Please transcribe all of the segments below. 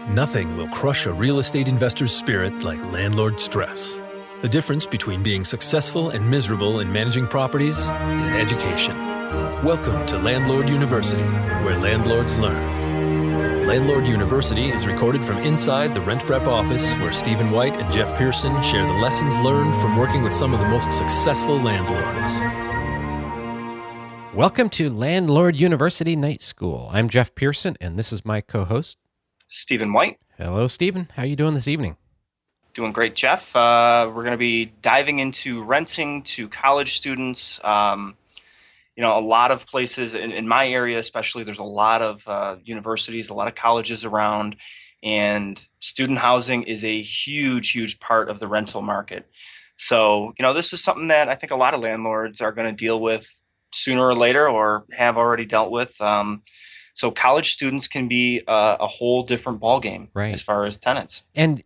Nothing will crush a real estate investor's spirit like landlord stress. The difference between being successful and miserable in managing properties is education. Welcome to Landlord University, where landlords learn. Landlord University is recorded from inside the RentPrep office, where Stephen White and Jeff Pearson share the lessons learned from working with some of the most successful landlords. Welcome to Landlord University Night School. I'm Jeff Pearson, and this is my co-host, Stephen White. Hello, Stephen. How are you doing this evening? Doing great, Jeff. We're going to be diving into renting to college students. A lot of places in my area, especially, there's a lot of universities, a lot of colleges around, and student housing is a huge, huge part of the rental market. So, this is something that I think a lot of landlords are going to deal with sooner or later, or have already dealt with. So college students can be a whole different ballgame, right, as far as tenants. And,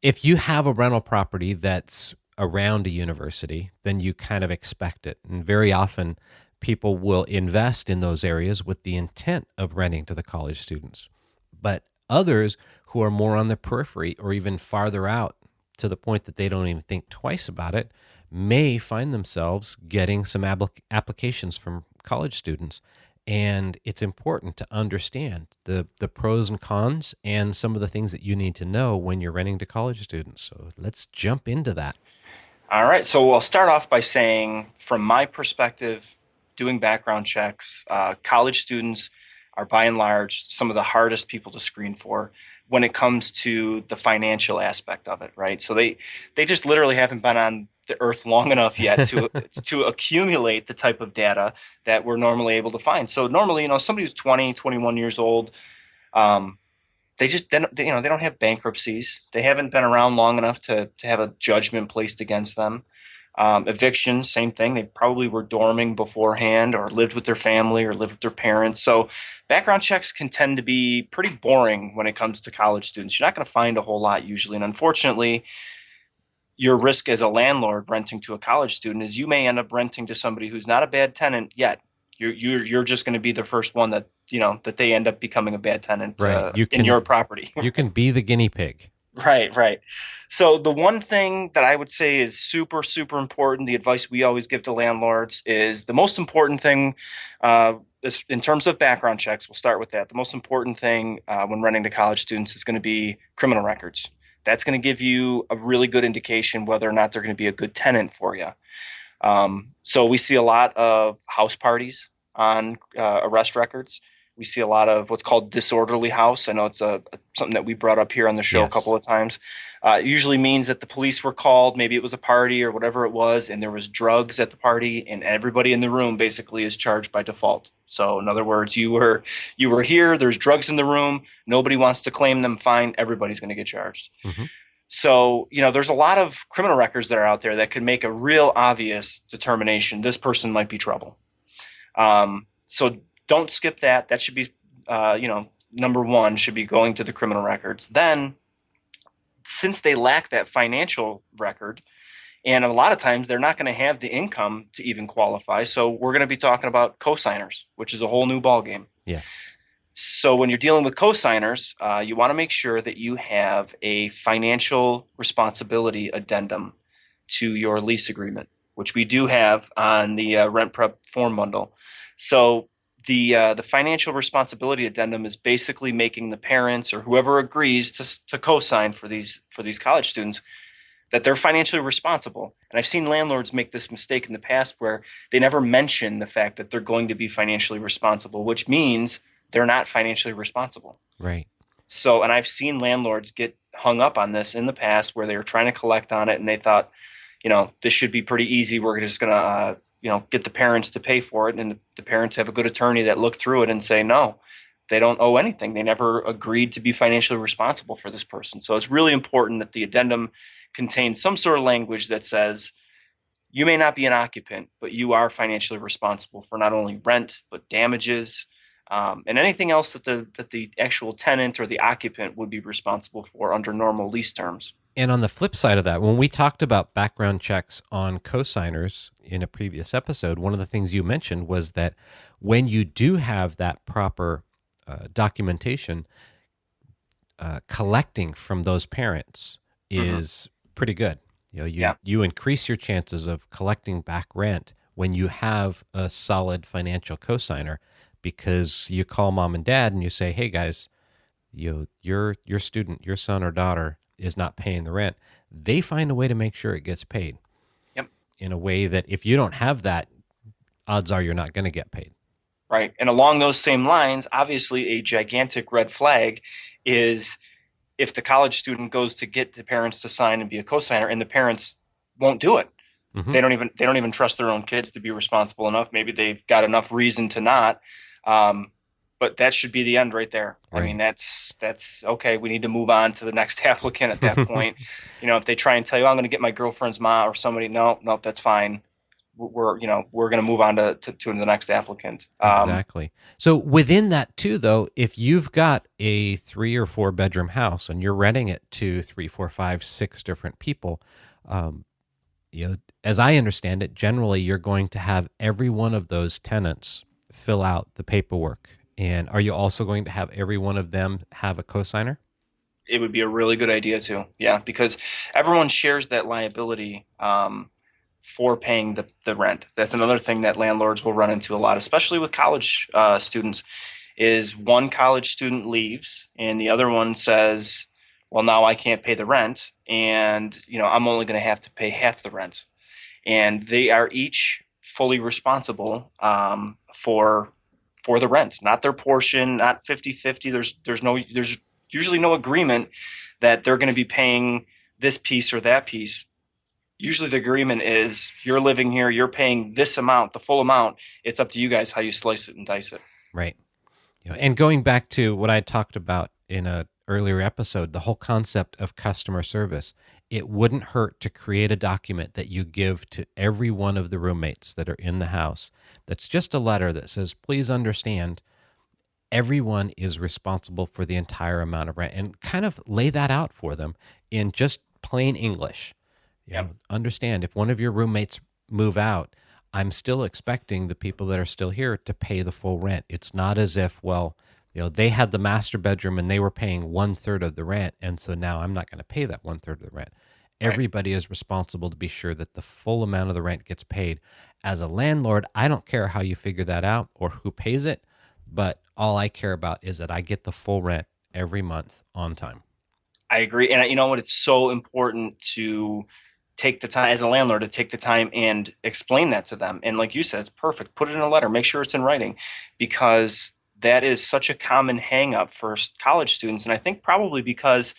if you have a rental property that's around a university, then you kind of expect it. And very often people will invest in those areas with the intent of renting to the college students. But others who are more on the periphery or even farther out to the point that they don't even think twice about it may find themselves getting some applications from college students. And it's important to understand the pros and cons and some of the things that you need to know when you're renting to college students. So let's jump into that. All right. So I'll start off by saying, from my perspective, doing background checks, college students are by and large some of the hardest people to screen for when it comes to the financial aspect of it, right? So they just literally haven't been on the earth long enough yet to accumulate the type of data that we're normally able to find. So normally, somebody who's 20, 21 years old, they don't have bankruptcies. They haven't been around long enough to have a judgment placed against them. Evictions, same thing. They probably were dorming beforehand, or lived with their family, or lived with their parents. So background checks can tend to be pretty boring when it comes to college students. You're not going to find a whole lot usually. And unfortunately, your risk as a landlord renting to a college student is you may end up renting to somebody who's not a bad tenant yet. You're just going to be the first one that they end up becoming a bad tenant, right, in your property. You can be the guinea pig. Right. So the one thing that I would say is super, super important, the advice we always give to landlords, is the most important thing in terms of background checks. We'll start with that. The most important thing when renting to college students is going to be criminal records. That's going to give you a really good indication whether or not they're going to be a good tenant for you. So we see a lot of house parties on arrest records. We see a lot of what's called disorderly house. I know it's something that we brought up here on the show a couple of times. It usually means that the police were called, maybe it was a party or whatever it was, and there was drugs at the party, and everybody in the room basically is charged by default. So in other words, you were here, there's drugs in the room, nobody wants to claim them, fine, everybody's going to get charged. Mm-hmm. So, there's a lot of criminal records that are out there that could make a real obvious determination this person might be trouble. So don't skip that. That should be, number one, should be going to the criminal records. Then, since they lack that financial record, and a lot of times they're not going to have the income to even qualify, so we're going to be talking about cosigners, which is a whole new ballgame. Yes. So when you're dealing with cosigners, you want to make sure that you have a financial responsibility addendum to your lease agreement, which we do have on the RentPrep form bundle. So the financial responsibility addendum is basically making the parents or whoever agrees to co-sign for these college students that they're financially responsible. And I've seen landlords make this mistake in the past where they never mention the fact that they're going to be financially responsible, which means they're not financially responsible. Right. So, and I've seen landlords get hung up on this in the past where they were trying to collect on it and they thought, this should be pretty easy. We're just going to, get the parents to pay for it. And the parents have a good attorney that look through it and say, no, they don't owe anything. They never agreed to be financially responsible for this person. So it's really important that the addendum contains some sort of language that says, you may not be an occupant, but you are financially responsible for not only rent, but damages, and anything else that the actual tenant or the occupant would be responsible for under normal lease terms. And on the flip side of that, when we talked about background checks on cosigners in a previous episode, one of the things you mentioned was that when you do have that proper documentation, collecting from those parents Hmm. is pretty good. You Yeah. you increase your chances of collecting back rent when you have a solid financial cosigner, because you call mom and dad and you say, "Hey guys, your student, your son or daughter is not paying the rent." They find a way to make sure it gets paid Yep. in a way that if you don't have that, odds are you're not going to get paid. Right. And along those same lines, obviously, a gigantic red flag is if the college student goes to get the parents to sign and be a cosigner, and the parents won't do it. Hmm. They don't even trust their own kids to be responsible enough. Maybe they've got enough reason to not. Um, but that should be the end right there. I mean, Right. that's okay. We need to move on to the next applicant at that point. If they try and tell you, "Oh, I'm going to get my girlfriend's mom or somebody," no, no, that's fine. We're going to move on to the next applicant. Exactly. So within that too, though, if you've got a 3 or 4 bedroom house and you're renting it to three, four, five, six different people, um, as I understand it, generally you're going to have every one of those tenants fill out the paperwork. And are you also going to have every one of them have a cosigner? It would be a really good idea too. Yeah, because everyone shares that liability for paying the rent. That's another thing that landlords will run into a lot, especially with college students, is one college student leaves and the other one says, "Well, now I can't pay the rent, and I'm only going to have to pay half the rent." And they are each fully responsible for the rent, not their portion, not 50-50. There's usually no agreement that they're going to be paying this piece or that piece. Usually the agreement is you're living here, you're paying this amount, the full amount. It's up to you guys how you slice it and dice it. Right. And going back to what I talked about in a earlier episode, the whole concept of customer service, it wouldn't hurt to create a document that you give to every one of the roommates that are in the house. That's just a letter that says, "Please understand, everyone is responsible for the entire amount of rent," and kind of lay that out for them in just plain English. Yep. Understand, if one of your roommates move out, I'm still expecting the people that are still here to pay the full rent. It's not as if, well, they had the master bedroom and they were paying 1/3 of the rent, and so now I'm not going to pay that 1/3 of the rent. Right. Everybody is responsible to be sure that the full amount of the rent gets paid. As a landlord, I don't care how you figure that out or who pays it, but all I care about is that I get the full rent every month on time. I agree. And you know what? It's so important to take the time as a landlord to take the time and explain that to them. And like you said, it's perfect. Put it in a letter, make sure it's in writing, because that is such a common hang up for college students. And I think probably because,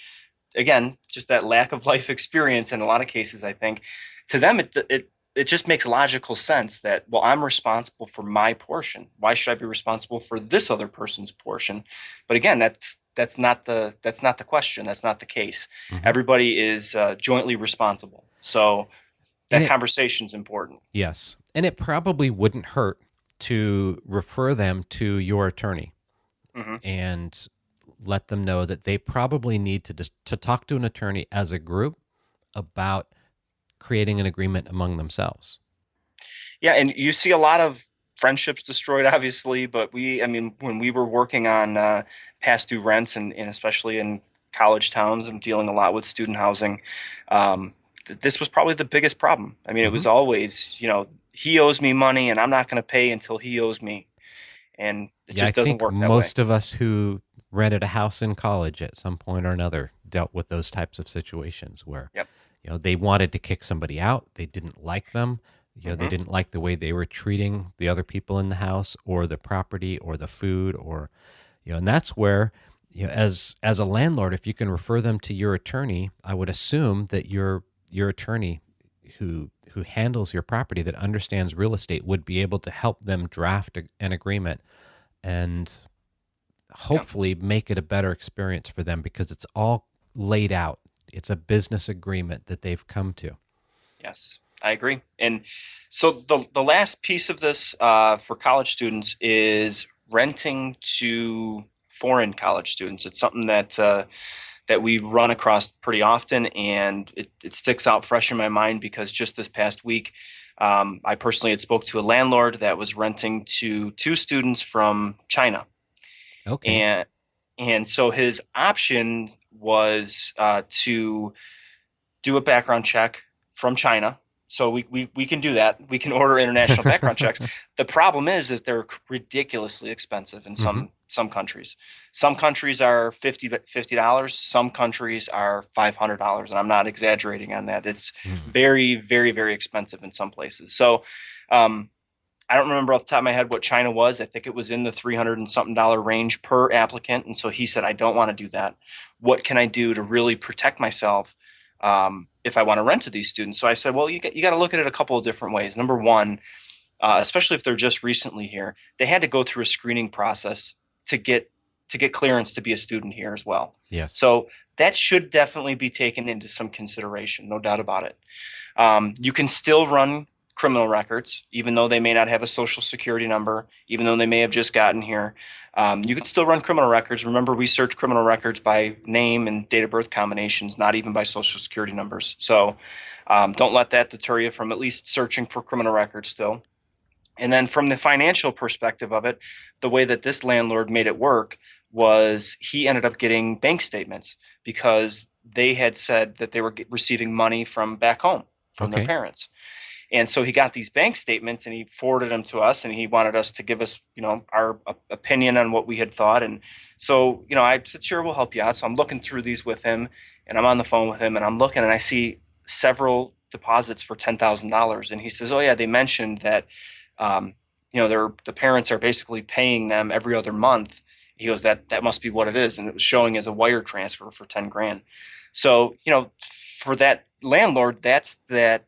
again, just that lack of life experience in a lot of cases, I think to them, it just makes logical sense that, well, I'm responsible for my portion. Why should I be responsible for this other person's portion? But again, that's not the question. That's not the case. Hmm. Everybody is jointly responsible. So And that it, conversation's important. yes, and it probably wouldn't hurt to refer them to your attorney Hmm. and let them know that they probably need to talk to an attorney as a group about creating an agreement among themselves. Yeah, and you see a lot of friendships destroyed, obviously. But I mean, when we were working on past due rents, and especially in college towns and dealing a lot with student housing, this was probably the biggest problem. I mean, it Hmm. was always, he owes me money and I'm not going to pay until he owes me. And it Yeah, I just doesn't think work that way. most of us who rented a house in college at some point or another dealt with those types of situations where Yep. they wanted to kick somebody out, they didn't like them, they Hmm. didn't like the way they were treating the other people in the house or the property or the food, or and that's where as a landlord, if you can refer them to your attorney, I would assume that your attorney who handles your property, that understands real estate, would be able to help them draft an agreement and Yeah. hopefully make it a better experience for them, because it's all laid out. It's a business agreement that they've come to. Yes, I agree. And so the last piece of this for college students is renting to foreign college students. It's something that we run across pretty often, and it sticks out fresh in my mind because just this past week, I personally had spoke to a landlord that was renting to two students from China, Okay. and And so his option was to do a background check from China. So we can do that. We can order international background checks. The problem is they're ridiculously expensive in Hmm. some countries. Some countries are $50. Some countries are $500, and I'm not exaggerating on that. It's very, very, very expensive in some places. So um, I don't remember off the top of my head what China was. I think it was in the 300 and something dollar range per applicant. And so he said, I don't want to do that. What can I do to really protect myself if I want to rent to these students? So I said, well, you got to look at it a couple of different ways. Number one, especially if they're just recently here, they had to go through a screening process to get clearance to be a student here as well. Yes. So that should definitely be taken into some consideration, no doubt about it. You can still run criminal records, even though they may not have a social security number, even though they may have just gotten here. You can still run criminal records. Remember, we search criminal records by name and date of birth combinations, not even by social security numbers. So don't let that deter you from at least searching for criminal records still. And then from the financial perspective of it, the way that this landlord made it work was he ended up getting bank statements because they had said that they were receiving money from back home from their Okay. parents. And so he got these bank statements and he forwarded them to us and he wanted us to give us, our opinion on what we had thought. And so, I said, sure, we'll help you out. So I'm looking through these with him and I'm on the phone with him and I'm looking and I see several deposits for $10,000. And he says, oh yeah, they mentioned that, the parents are basically paying them every other month. He goes, that must be what it is. And it was showing as a wire transfer for 10 grand. So, for that landlord, that's that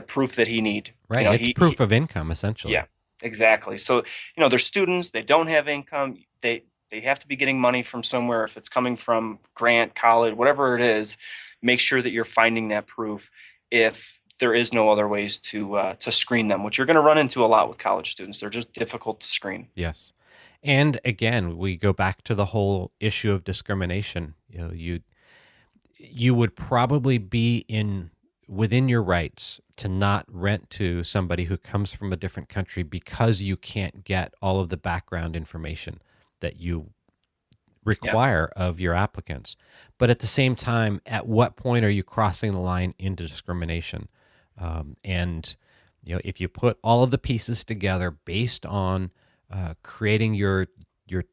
proof that he need. Right. It's proof of income, essentially. Yeah, exactly. So, they're students, they don't have income. They have to be getting money from somewhere. If it's coming from grant, college, whatever it is, make sure that you're finding that proof if there is no other ways to screen them, which you're going to run into a lot with college students. They're just difficult to screen. Yes. And again, we go back to the whole issue of discrimination. You would probably be within your rights to not rent to somebody who comes from a different country because you can't get all of the background information that you require of your applicants. But at the same time, at what point are you crossing the line into discrimination? And if you put all of the pieces together based on creating your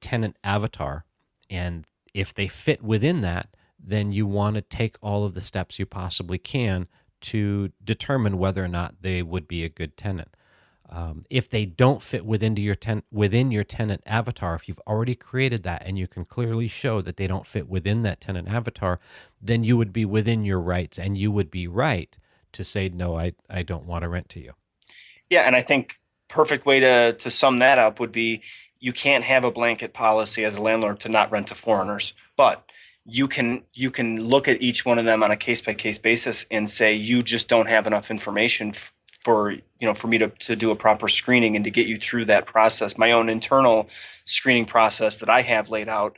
tenant avatar, and if they fit within that, then you want to take all of the steps you possibly can to determine whether or not they would be a good tenant. If they don't fit within your tenant avatar, if you've already created that and you can clearly show that they don't fit within that tenant avatar, then you would be within your rights and you would be right to say, no, I don't want to rent to you. Yeah, and I think perfect way to sum that up would be you can't have a blanket policy as a landlord to not rent to foreigners, but you can look at each one of them on a case by case basis and say you just don't have enough information for me to do a proper screening and to get you through that process. My own internal screening process that I have laid out,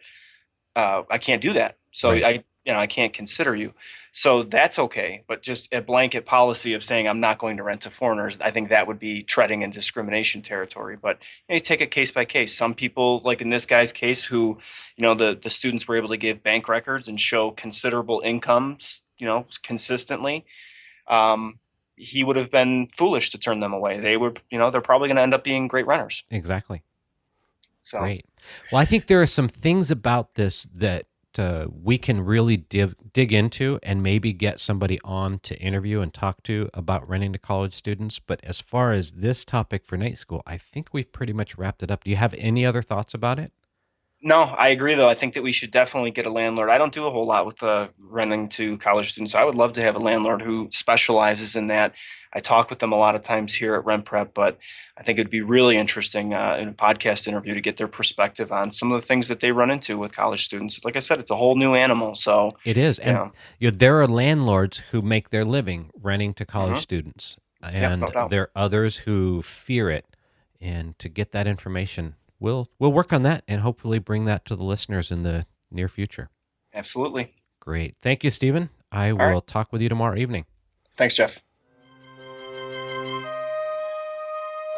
I can't do that. So Right. I can't consider you. So that's okay. But just a blanket policy of saying I'm not going to rent to foreigners, I think that would be treading in discrimination territory. But you take it case by case. Some people, like in this guy's case, who, the students were able to give bank records and show considerable incomes, consistently. He would have been foolish to turn them away. They would, they're probably going to end up being great renters. Exactly. So Great. Well, I think there are some things about this that we can really dig into and maybe get somebody on to interview and talk to about renting to college students. But as far as this topic for night school, I think we've pretty much wrapped it up. Do you have any other thoughts about it? No, I agree though. I think that we should definitely get a landlord. I don't do a whole lot with renting to college students. I would love to have a landlord who specializes in that. I talk with them a lot of times here at RentPrep, but I think it'd be really interesting in a podcast interview to get their perspective on some of the things that they run into with college students. Like I said, it's a whole new animal. So It is. And there are landlords who make their living renting to college mhm. students, Yeah, no and doubt. there are others who fear it. And to get that information, we'll work on that and hopefully bring that to the listeners in the near future. Absolutely. Great. Thank you, Stephen. I All right. will talk with you tomorrow evening. Thanks, Jeff.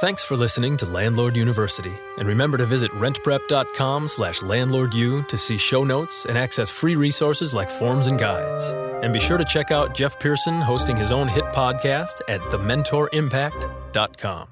Thanks for listening to Landlord University, and remember to visit rentprep.com/landlordu to see show notes and access free resources like forms and guides. And be sure to check out Jeff Pearson hosting his own hit podcast at thementorimpact.com.